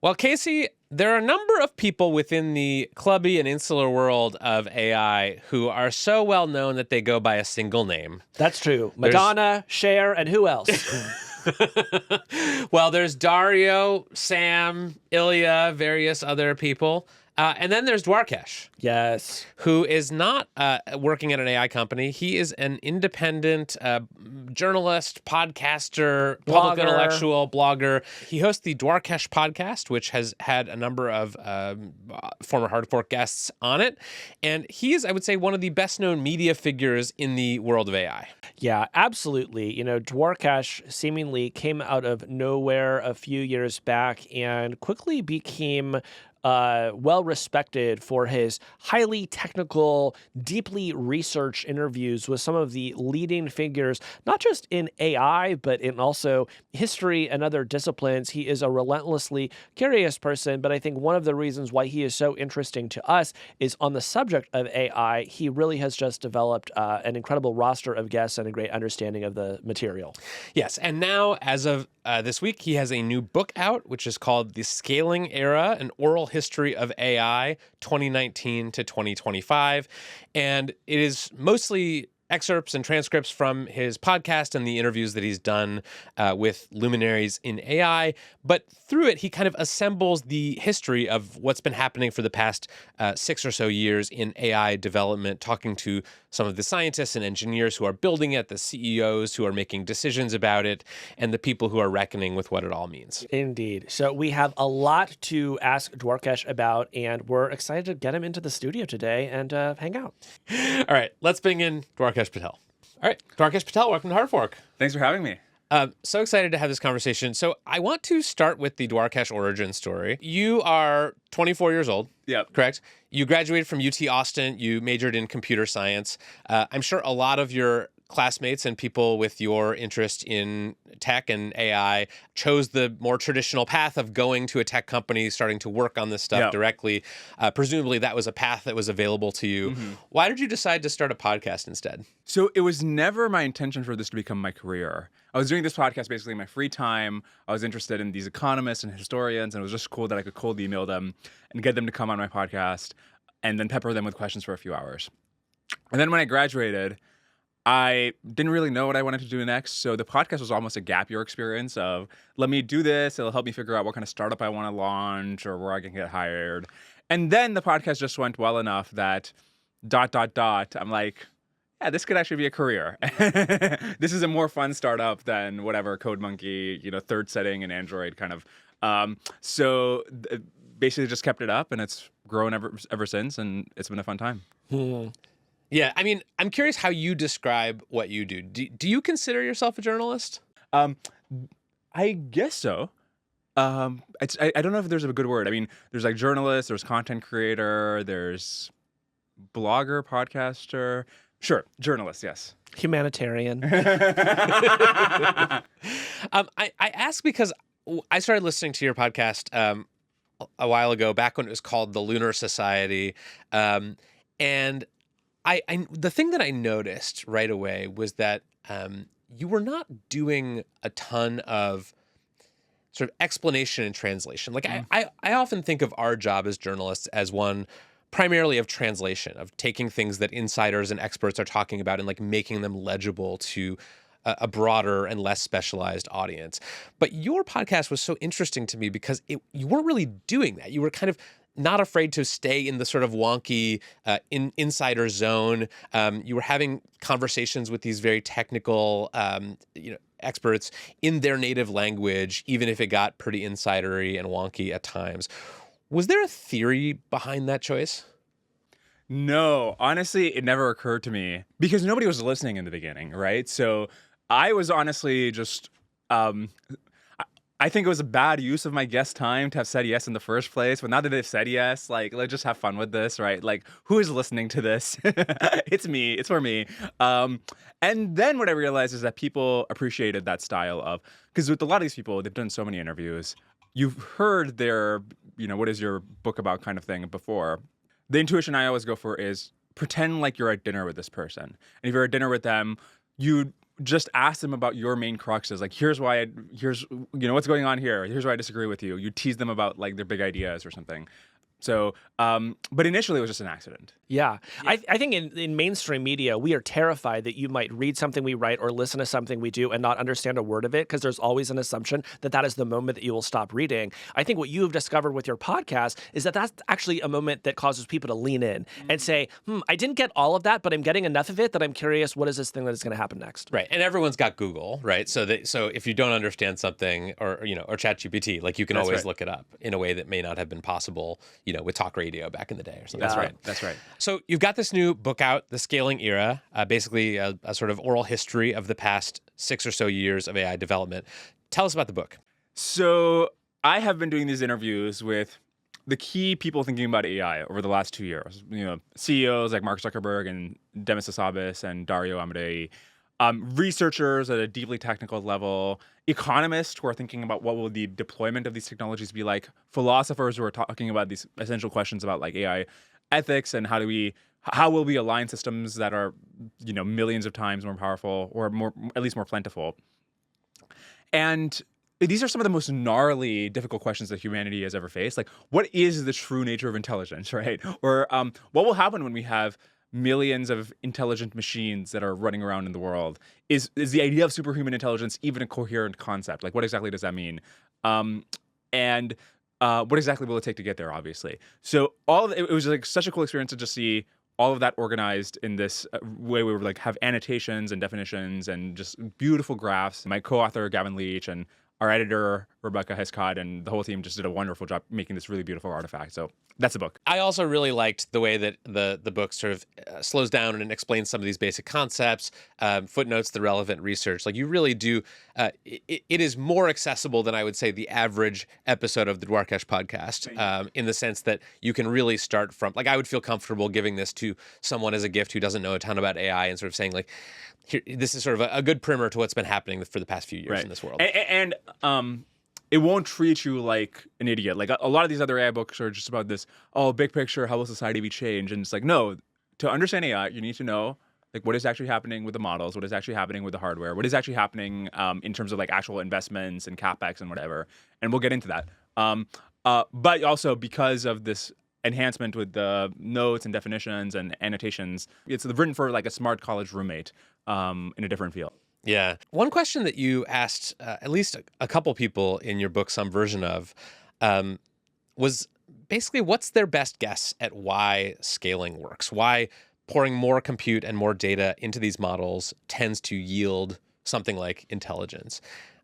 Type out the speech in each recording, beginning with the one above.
Well, Casey, there are a number of people within the clubby and insular world of AI who are so well known that they go by a single name. That's true. Madonna, Cher, and who else? Well, there's Dario, Sam, Ilya, various other people. And then there's Dwarkesh. Yes. Who is not working at an AI company. He is an independent journalist, podcaster, public intellectual, blogger. He hosts the Dwarkesh podcast, which has had a number of former Hard Fork guests on it. And he is, I would say, one of the best-known media figures in the world of AI. Yeah, absolutely. Dwarkesh seemingly came out of nowhere a few years back and quickly became well respected for his highly technical, deeply researched interviews with some of the leading figures, not just in AI, but in also history and other disciplines. He is a relentlessly curious person, but I think one of the reasons why he is so interesting to us is on the subject of AI, he really has just developed an incredible roster of guests and a great understanding of the material. Yes, and now, as of this week, he has a new book out, which is called The Scaling Era, an Oral History of AI, 2019 to 2025. And it is mostly excerpts and transcripts from his podcast and the interviews that he's done with luminaries in AI. But through it, he kind of assembles the history of what's been happening for the past 6 or so years in AI development, talking to some of the scientists and engineers who are building it, the CEOs who are making decisions about it, and the people who are reckoning with what it all means. Indeed. So we have a lot to ask Dwarkesh about, and we're excited to get him into the studio today and hang out. All right, let's bring in Dwarkesh Patel. All right, Dwarkesh Patel, welcome to Hard Fork. Thanks for having me. So excited to have this conversation. So I want to start with the Dwarkesh origin story. You are 24 years old. Yep. Correct? You graduated from UT Austin. You majored in computer science. I'm sure a lot of your classmates and people with your interest in tech and AI chose the more traditional path of going to a tech company, starting to work on this stuff directly. Presumably that was a path that was available to you. Mm-hmm. Why did you decide to start a podcast instead? So it was never my intention for this to become my career. I was doing this podcast basically in my free time. I was interested in these economists and historians, and it was just cool that I could cold email them and get them to come on my podcast and then pepper them with questions for a few hours. And then when I graduated, I didn't really know what I wanted to do next. So the podcast was almost a gap year experience of, let me do this. It'll help me figure out what kind of startup I want to launch or where I can get hired. And then the podcast just went well enough that ... I'm like, yeah, this could actually be a career. This is a more fun startup than whatever CodeMonkey, third setting in Android kind of. So basically just kept it up, and it's grown ever since, and it's been a fun time. Yeah, I mean, I'm curious how you describe what you do. Do you consider yourself a journalist? I guess so. I don't know if there's a good word. I mean, there's like journalist, there's content creator, there's blogger, podcaster. Sure, journalist, yes. Humanitarian. I ask because I started listening to your podcast a while ago, back when it was called The Lunar Society, and the thing that I noticed right away was that you were not doing a ton of sort of explanation and translation. Like I often think of our job as journalists as one primarily of translation, of taking things that insiders and experts are talking about and like making them legible to a broader and less specialized audience. But your podcast was so interesting to me because you weren't really doing that. You were kind of not afraid to stay in the sort of wonky insider zone. You were having conversations with these very technical, experts in their native language, even if it got pretty insidery and wonky at times. Was there a theory behind that choice? No, honestly, it never occurred to me because nobody was listening in the beginning, right? So I was honestly just, I think it was a bad use of my guest time to have said yes in the first place. But now that they've said yes, like, let's just have fun with this, right? Like, who is listening to this? It's me. It's for me. And then what I realized is that people appreciated that style of, because with a lot of these people, they've done so many interviews. You've heard their, what is your book about kind of thing before. The intuition I always go for is pretend like you're at dinner with this person. And if you're at dinner with them, you just ask them about your main cruxes. Like, here's what's going on here. Here's why I disagree with you. You tease them about like their big ideas or something. So, but initially it was just an accident. Yeah. I think in mainstream media, we are terrified that you might read something we write or listen to something we do and not understand a word of it, because there's always an assumption that that is the moment that you will stop reading. I think what you have discovered with your podcast is that that's actually a moment that causes people to lean in and say, I didn't get all of that, but I'm getting enough of it that I'm curious, what is this thing that is going to happen next? Right. And everyone's got Google, right? So if you don't understand something or ChatGPT, like you can always look it up in a way that may not have been possible, with talk radio back in the day or something. That's right. So you've got this new book out, The Scaling Era, basically a sort of oral history of the past 6 or so years of AI development. Tell us about the book. So I have been doing these interviews with the key people thinking about AI over the last 2 years. CEOs like Mark Zuckerberg and Demis Hassabis and Dario Amodei, researchers at a deeply technical level, economists who are thinking about what will the deployment of these technologies be like, philosophers who are talking about these essential questions about like AI ethics and how will we align systems that are millions of times more powerful or at least more plentiful. And these are some of the most gnarly, difficult questions that humanity has ever faced. Like, what is the true nature of intelligence, right? Or what will happen when we have millions of intelligent machines that are running around in the world? Is the idea of superhuman intelligence even a coherent concept? Like, what exactly does that mean? And what exactly will it take to get there, obviously? So it was like such a cool experience to just see all of that organized in this way. We were like have annotations and definitions and just beautiful graphs. My co-author, Gavin Leach, and our editor, Rebecca Hescott, and the whole team just did a wonderful job making this really beautiful artifact. So that's the book. I also really liked the way that the book sort of slows down and explains some of these basic concepts, footnotes the relevant research. Like you really do, it is more accessible than I would say the average episode of the Dwarkesh podcast, in the sense that you can really start from, like I would feel comfortable giving this to someone as a gift who doesn't know a ton about AI and sort of saying like, here, this is sort of a good primer to what's been happening for the past few years in this world. And it won't treat you like an idiot. Like a lot of these other AI books are just about this, big picture, how will society be changed? And it's like, no, to understand AI, you need to know like what is actually happening with the models, what is actually happening with the hardware, what is actually happening in terms of like actual investments and CapEx and whatever. And we'll get into that. But also because of this enhancement with the notes and definitions and annotations, it's written for like a smart college roommate in a different field. Yeah. One question that you asked at least a couple people in your book, some version of, was basically what's their best guess at why scaling works? Why pouring more compute and more data into these models tends to yield something like intelligence?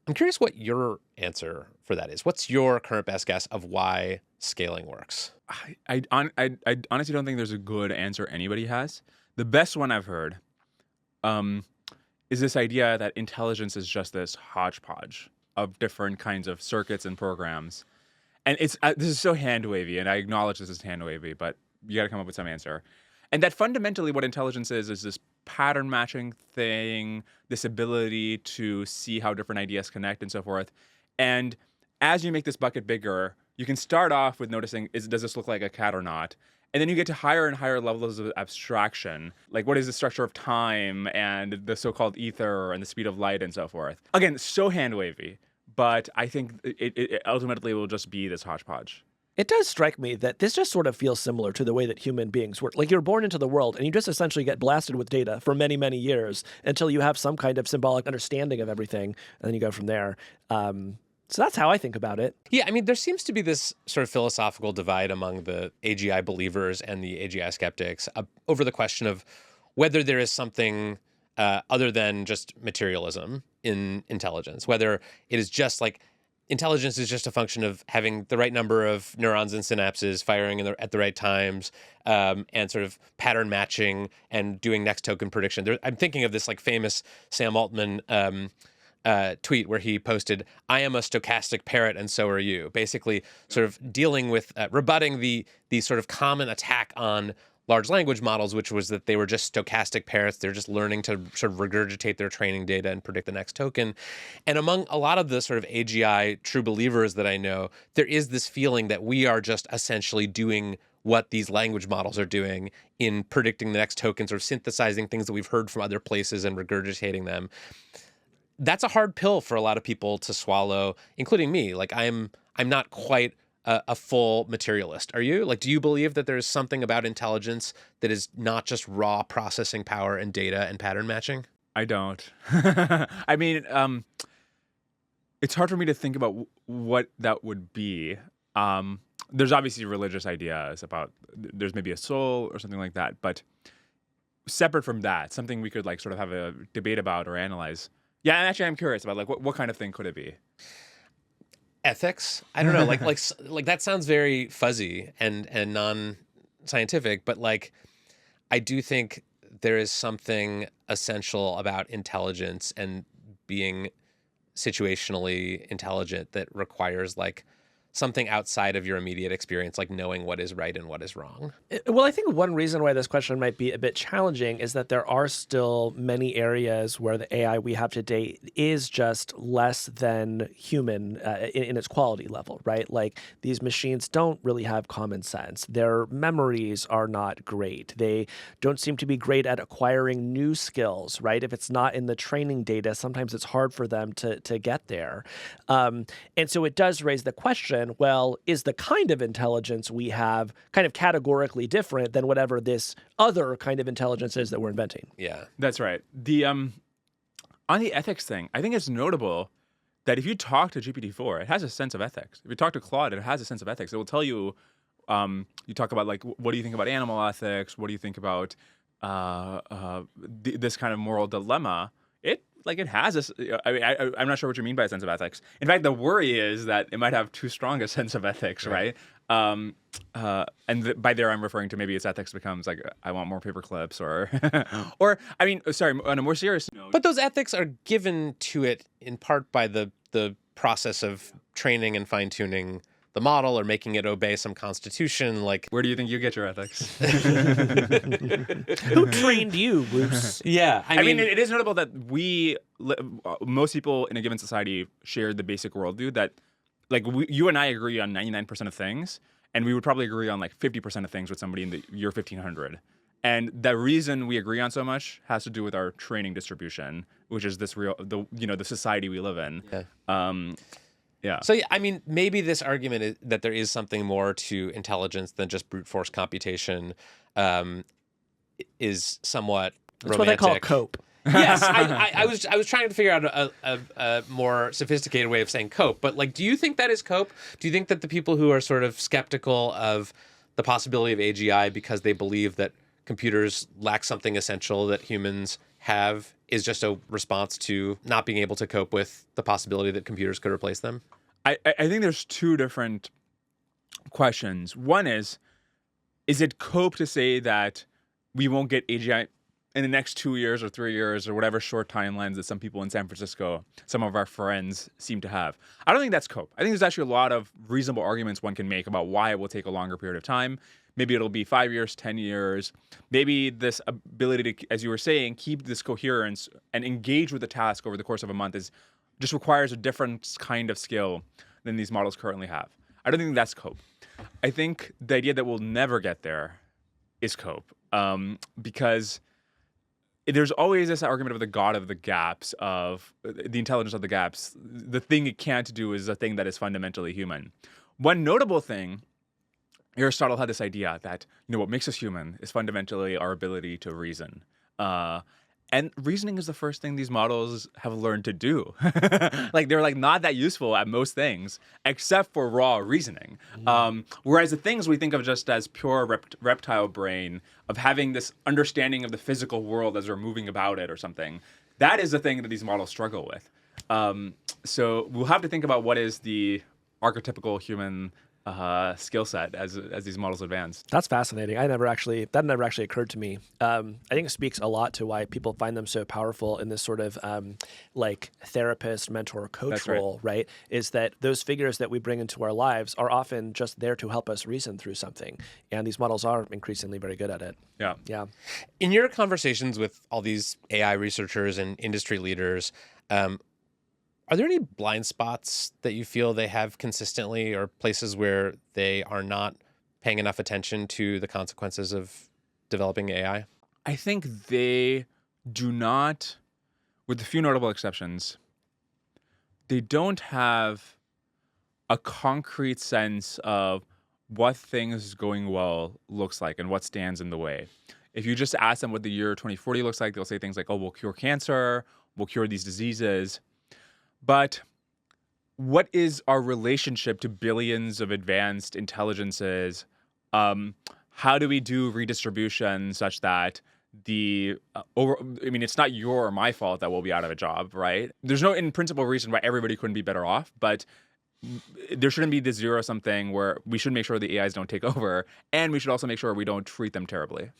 I'm curious what your answer for that is. What's your current best guess of why scaling works? I honestly don't think there's a good answer anybody has. The best one I've heard is this idea that intelligence is just this hodgepodge of different kinds of circuits and programs. And this is so hand-wavy, and I acknowledge this is hand-wavy, but you got to come up with some answer. And that fundamentally what intelligence is this pattern matching thing, this ability to see how different ideas connect and so forth. And as you make this bucket bigger, you can start off with noticing, does this look like a cat or not? And then you get to higher and higher levels of abstraction. Like, what is the structure of time and the so-called ether and the speed of light and so forth? Again, so hand-wavy, but I think it ultimately will just be this hodgepodge. It does strike me that this just sort of feels similar to the way that human beings work. Like you're born into the world and you just essentially get blasted with data for many, many years until you have some kind of symbolic understanding of everything, and then you go from there. So that's how I think about it. Yeah, I mean, there seems to be this sort of philosophical divide among the AGI believers and the AGI skeptics over the question of whether there is something other than just materialism in intelligence, whether it is just like intelligence is just a function of having the right number of neurons and synapses firing at the right times, and sort of pattern matching and doing next token prediction. I'm thinking of this like famous Sam Altman tweet where he posted, "I am a stochastic parrot and so are you," basically sort of dealing with rebutting the sort of common attack on large language models, which was that they were just stochastic parrots. They're just learning to sort of regurgitate their training data and predict the next token. And among a lot of the sort of AGI true believers that I know, there is this feeling that we are just essentially doing what these language models are doing in predicting the next tokens or synthesizing things that we've heard from other places and regurgitating them. That's a hard pill for a lot of people to swallow, including me. Like I'm not quite a full materialist. Are you? Like, do you believe that there's something about intelligence that is not just raw processing power and data and pattern matching? I don't. I mean, it's hard for me to think about what that would be. There's obviously religious ideas about there's maybe a soul or something like that, but separate from that, something we could like sort of have a debate about or analyze. Yeah, and actually, I'm curious about like what kind of thing could it be? Ethics? I don't know. Like that sounds very fuzzy and non-scientific, but like I do think there is something essential about intelligence and being situationally intelligent that requires like something outside of your immediate experience, like knowing what is right and what is wrong. Well, I think one reason why this question might be a bit challenging is that there are still many areas where the AI we have today is just less than human in its quality level, right? Like these machines don't really have common sense. Their memories are not great. They don't seem to be great at acquiring new skills, right? If it's not in the training data, sometimes it's hard for them to get there. And so it does raise the question, well, is the kind of intelligence we have kind of categorically different than whatever this other kind of intelligence is that we're inventing? Yeah. That's right. The on the ethics thing, I think it's notable that if you talk to GPT-4, it has a sense of ethics. If you talk to Claude, it has a sense of ethics. It will tell you, you talk about like, what do you think about animal ethics? What do you think about this kind of moral dilemma? It has this. I mean, I'm not sure what you mean by a sense of ethics. In fact, the worry is that it might have too strong a sense of ethics, right? And by there, I'm referring to maybe its ethics becomes like, I want more paper clips, or, or I mean, sorry, on a more serious note. But those ethics are given to it in part by the process of training and fine tuning the model or making it obey some constitution. Like, Where do you think you get your ethics? Who trained you, Roose? yeah, I mean, it is notable that most people in a given society share the basic worldview that, like, you and I agree on 99% of things, and we would probably agree on like 50% of things with somebody in the year 1500. And the reason we agree on so much has to do with our training distribution, which is the society we live in. Yeah. Yeah. So, yeah, I mean, maybe this argument is that there is something more to intelligence than just brute force computation is somewhat That's romantic. what they call cope. Yes, I was trying to figure out a more sophisticated way of saying cope. But like, do you think that is cope? Do you think that the people who are sort of skeptical of the possibility of AGI because they believe that computers lack something essential that humans have is just a response to not being able to cope with the possibility that computers could replace them? I think there's two different questions. One is it cope to say that we won't get AGI in the next 2 years or 3 years or whatever short timelines that some people in San Francisco, some of our friends, seem to have? I don't think that's cope. I think there's actually a lot of reasonable arguments one can make about why it will take a longer period of time. Maybe it'll be 5 years, 10 years. Maybe this ability to, as you were saying, keep this coherence and engage with the task over the course of a month just requires a different kind of skill than these models currently have. I don't think that's cope. I think the idea that we'll never get there is cope, because there's always this argument of the god of the gaps, of the intelligence of the gaps. The thing it can't do is a thing that is fundamentally human. One notable thing, Aristotle had this idea that, what makes us human is fundamentally our ability to reason. And reasoning is the first thing these models have learned to do. Like, they're like not that useful at most things, except for raw reasoning. Whereas the things we think of just as pure reptile brain, of having this understanding of the physical world as we're moving about it or something, that is the thing that these models struggle with. So we'll have to think about what is the archetypical human skill set as these models advance. That's fascinating. That never actually occurred to me. I think it speaks a lot to why people find them so powerful in this sort of like therapist, mentor, coach role, right? Is that those figures that we bring into our lives are often just there to help us reason through something. And these models are increasingly very good at it. Yeah. Yeah. In your conversations with all these AI researchers and industry leaders, are there any blind spots that you feel they have consistently, or places where they are not paying enough attention to the consequences of developing AI? I think they do not, with a few notable exceptions, they don't have a concrete sense of what things going well looks like and what stands in the way. If you just ask them what the year 2040 looks like, they'll say things like, oh, we'll cure cancer, we'll cure these diseases. But what is our relationship to billions of advanced intelligences? How do we do redistribution such that it's not your or my fault that we'll be out of a job, right? There's no in principle reason why everybody couldn't be better off, but there shouldn't be this zero something where we should make sure the AIs don't take over, and we should also make sure we don't treat them terribly.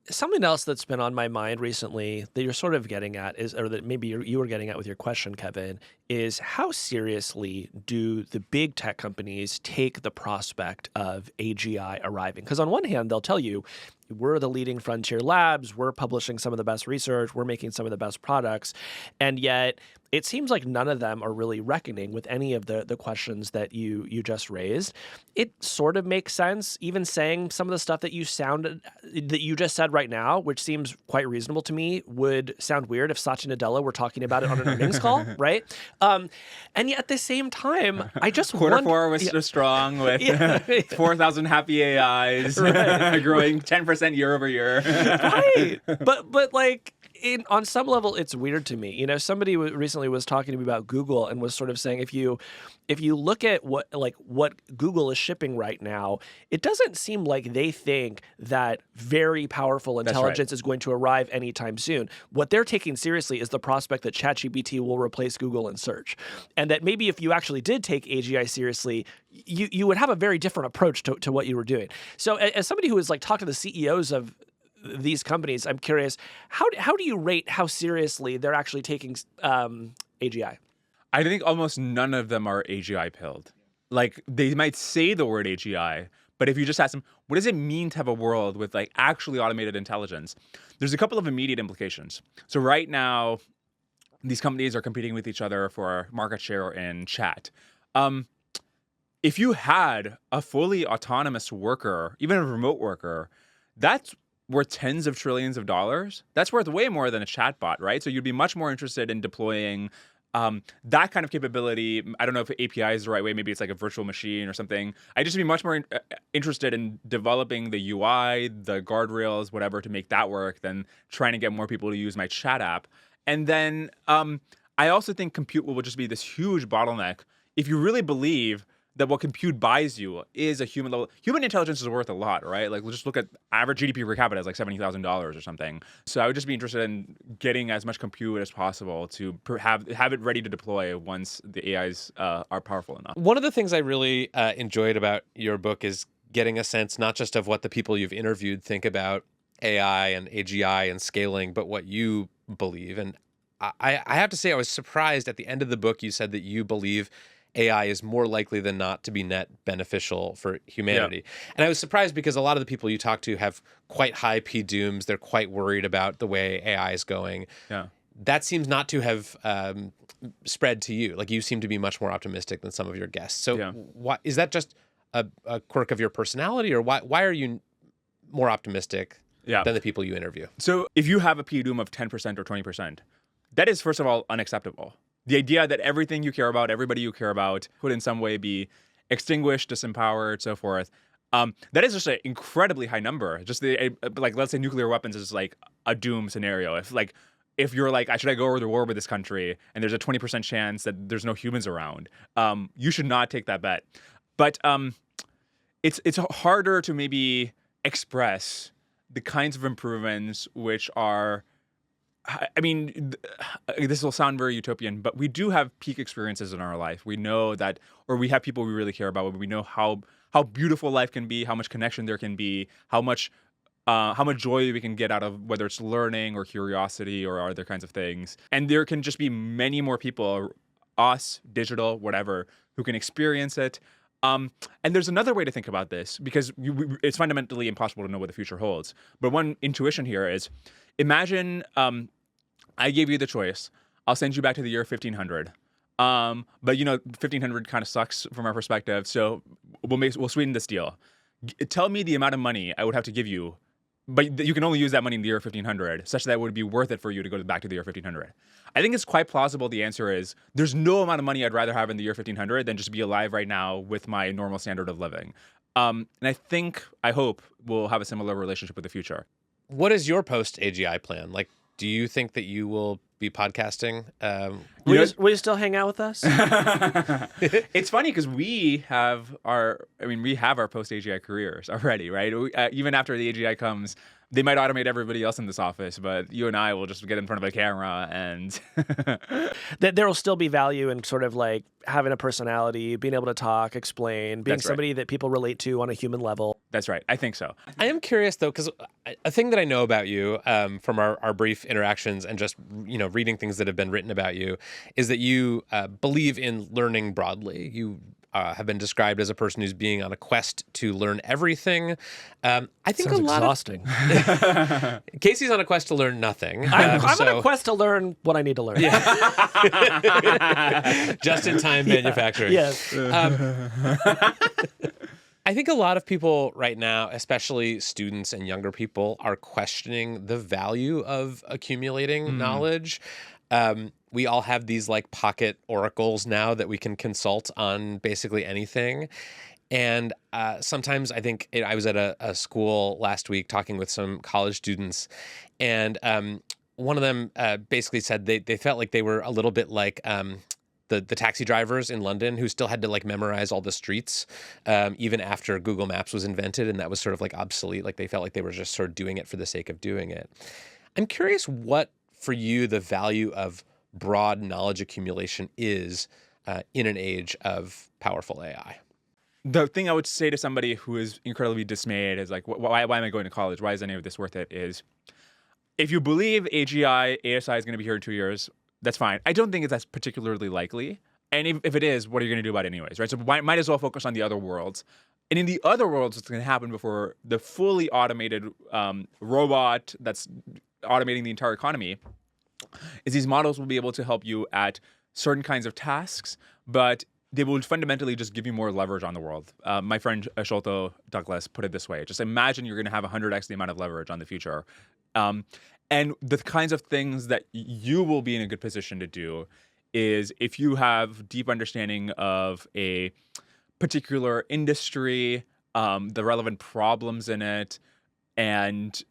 Something else that's been on my mind recently that you're sort of getting at is, or that maybe you were getting at with your question, Kevin, is how seriously do the big tech companies take the prospect of AGI arriving? Because on one hand, they'll tell you, we're the leading frontier labs, we're publishing some of the best research, we're making some of the best products, and yet it seems like none of them are really reckoning with any of the questions that you just raised. It sort of makes sense, even saying some of the stuff that you just said right now, which seems quite reasonable to me, would sound weird if Satya Nadella were talking about it on an earnings call, right? And yet at the same time, I just Quarter four was so strong with 4,000 happy AIs growing 10% year over year. Right. But like, on some level, it's weird to me. You know, somebody recently was talking to me about Google and was sort of saying if you look at what Google is shipping right now, it doesn't seem like they think that very powerful intelligence is going to arrive anytime soon. What they're taking seriously is the prospect that ChatGPT will replace Google in search, and that maybe if you actually did take AGI seriously, you would have a very different approach to what you were doing. So, as somebody who has like talked to the CEOs of these companies, I'm curious, how do you rate how seriously they're actually taking AGI? I think almost none of them are AGI pilled. Like, they might say the word AGI, but if you just ask them, what does it mean to have a world with like actually automated intelligence? There's a couple of immediate implications. So right now, these companies are competing with each other for market share in chat. If you had a fully autonomous worker, even a remote worker, that's worth tens of trillions of dollars. That's worth way more than a chatbot, right? So you'd be much more interested in deploying that kind of capability. I don't know if API is the right way. Maybe it's like a virtual machine or something. I'd just be much more interested in developing the UI, the guardrails, whatever, to make that work than trying to get more people to use my chat app. And then I also think compute will just be this huge bottleneck. If you really believe that what compute buys you is a human level. Human intelligence is worth a lot, right? Like, let's just look at average GDP per capita is like $70,000 or something. So I would just be interested in getting as much compute as possible to have it ready to deploy once the AIs are powerful enough. One of the things I really enjoyed about your book is getting a sense not just of what the people you've interviewed think about AI and AGI and scaling, but what you believe. And I have to say, I was surprised at the end of the book, you said that you believe AI is more likely than not to be net beneficial for humanity. Yeah. And I was surprised because a lot of the people you talk to have quite high P-dooms. They're quite worried about the way AI is going. Yeah. That seems not to have spread to you. Like, you seem to be much more optimistic than some of your guests. So why, is that just a quirk of your personality, or why are you more optimistic than the people you interview? So if you have a P-doom of 10% or 20%, that is, first of all, unacceptable. The idea that everything you care about, everybody you care about, would in some way be extinguished, disempowered, so forth. That is just an incredibly high number. Just like, let's say nuclear weapons is like a doom scenario. If you're like, should I go over the war with this country, and there's a 20% chance that there's no humans around, you should not take that bet. But it's harder to maybe express the kinds of improvements which are. I mean, this will sound very utopian, but we do have peak experiences in our life. We know that, or we have people we really care about. We know how beautiful life can be, how much connection there can be, how much joy we can get out of whether it's learning or curiosity or other kinds of things. And there can just be many more people, us, digital, whatever, who can experience it. And there's another way to think about this, because it's fundamentally impossible to know what the future holds. But one intuition here is, imagine I gave you the choice. I'll send you back to the year 1500. But 1,500 kind of sucks from our perspective. So we'll sweeten this deal. Tell me the amount of money I would have to give you, but you can only use that money in the year 1500, such that it would be worth it for you to go back to the year 1500. I think it's quite plausible. The answer is there's no amount of money I'd rather have in the year 1500 than just be alive right now with my normal standard of living. And I hope we'll have a similar relationship with the future. What is your post-AGI plan? Like, do you think that you will be podcasting? Will you still hang out with us? It's funny because we have our post-AGI careers already, right? Even after the AGI comes, they might automate everybody else in this office, but you and I will just get in front of a camera and... That there will still be value in sort of like having a personality, being able to talk, explain, being somebody that people relate to on a human level. That's right. I think so. I am curious, though, because a thing that I know about you from our brief interactions and just, reading things that have been written about you is that you believe in learning broadly. You have been described as a person who's being on a quest to learn everything. I think Sounds a lot exhausting. Casey's on a quest to learn nothing. I'm on a quest to learn what I need to learn. Yeah. Just-in-time manufacturing. Yes. I think a lot of people right now, especially students and younger people, are questioning the value of accumulating knowledge. We all have these like pocket oracles now that we can consult on basically anything. And sometimes I think I was at a school last week talking with some college students, and one of them basically said they felt like they were a little bit like the taxi drivers in London who still had to like memorize all the streets even after Google Maps was invented, and that was sort of like obsolete. Like they felt like they were just sort of doing it for the sake of doing it. I'm curious what, for you, the value of broad knowledge accumulation is in an age of powerful AI. The thing I would say to somebody who is incredibly dismayed is like, why am I going to college? Why is any of this worth it? Is if you believe ASI is going to be here in 2 years, that's fine. I don't think that's particularly likely. And if it is, what are you going to do about it anyways, right? So might as well focus on the other worlds. And in the other worlds, what's going to happen before the fully automated robot that's automating the entire economy is these models will be able to help you at certain kinds of tasks, but they will fundamentally just give you more leverage on the world. My friend Sholto Douglas put it this way: just imagine you're going to have 100x the amount of leverage on the future. And the kinds of things that you will be in a good position to do is if you have deep understanding of a particular industry, the relevant problems in it, and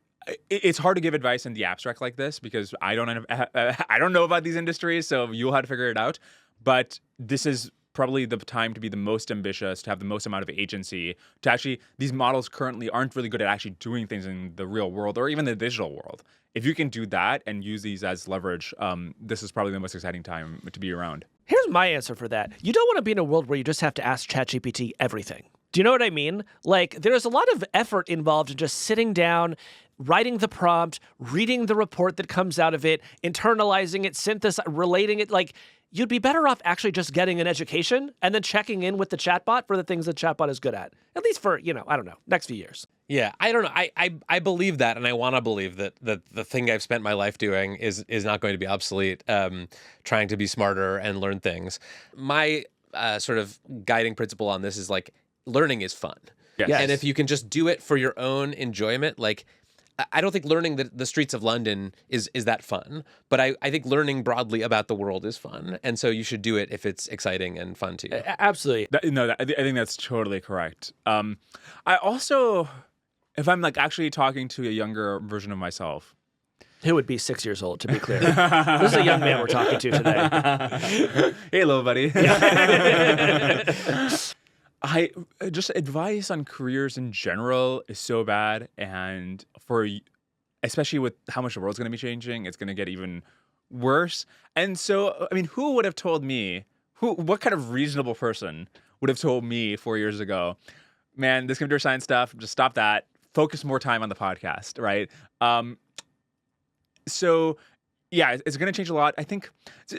it's hard to give advice in the abstract like this because I don't know about these industries, so you'll have to figure it out. But this is probably the time to be the most ambitious, to have the most amount of agency, to actually, these models currently aren't really good at actually doing things in the real world or even the digital world. If you can do that and use these as leverage, this is probably the most exciting time to be around. Here's my answer for that. You don't want to be in a world where you just have to ask ChatGPT everything. Do you know what I mean? Like, there's a lot of effort involved in just sitting down, writing the prompt, reading the report that comes out of it, internalizing it, relating it. Like, you'd be better off actually just getting an education and then checking in with the chatbot for the things the chatbot is good at least for, I don't know, next few years. Yeah, I don't know. I believe that, and I want to believe that the thing I've spent my life doing is not going to be obsolete, trying to be smarter and learn things. My sort of guiding principle on this is like, learning is fun. Yes. And if you can just do it for your own enjoyment, like, I don't think learning the streets of London is that fun, but I think learning broadly about the world is fun. And so you should do it if it's exciting and fun to you. Absolutely. I think that's totally correct. I also, if I'm like actually talking to a younger version of myself, who would be 6 years old, to be clear. This is a young man we're talking to today. Hey, little buddy. I just advice on careers in general is so bad, and especially with how much the world's going to be changing, it's going to get even worse. And so, I mean, who would have told me? What kind of reasonable person would have told me 4 years ago, man, this computer science stuff, just stop that. Focus more time on the podcast, right? So. Yeah, it's going to change a lot, I think.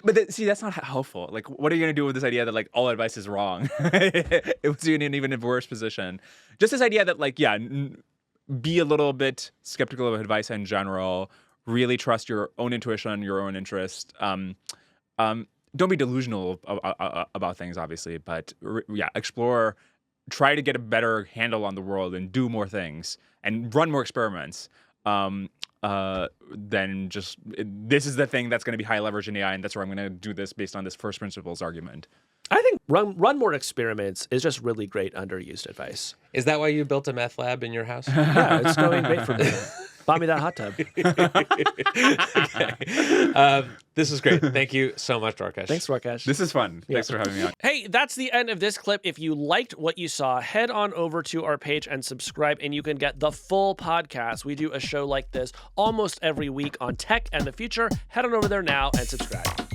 But see, that's not helpful. Like, what are you going to do with this idea that, like, all advice is wrong? It puts you in an even worse position. Just this idea that, like, yeah, be a little bit skeptical of advice in general. Really trust your own intuition, your own interest. don't be delusional about things, obviously, but explore, try to get a better handle on the world and do more things and run more experiments. Then just this is the thing that's going to be high leverage in AI, and that's where I'm going to do this based on this first principles argument. I think run more experiments is just really great underused advice. Is that why you built a meth lab in your house? Yeah, it's going great for me. Bought me that hot tub. Okay. This is great. Thank you so much, Dwarkesh. Thanks, Dwarkesh. This is fun. Thanks for having me on. Hey, that's the end of this clip. If you liked what you saw, head on over to our page and subscribe, and you can get the full podcast. We do a show like this almost every week on tech and the future. Head on over there now and subscribe.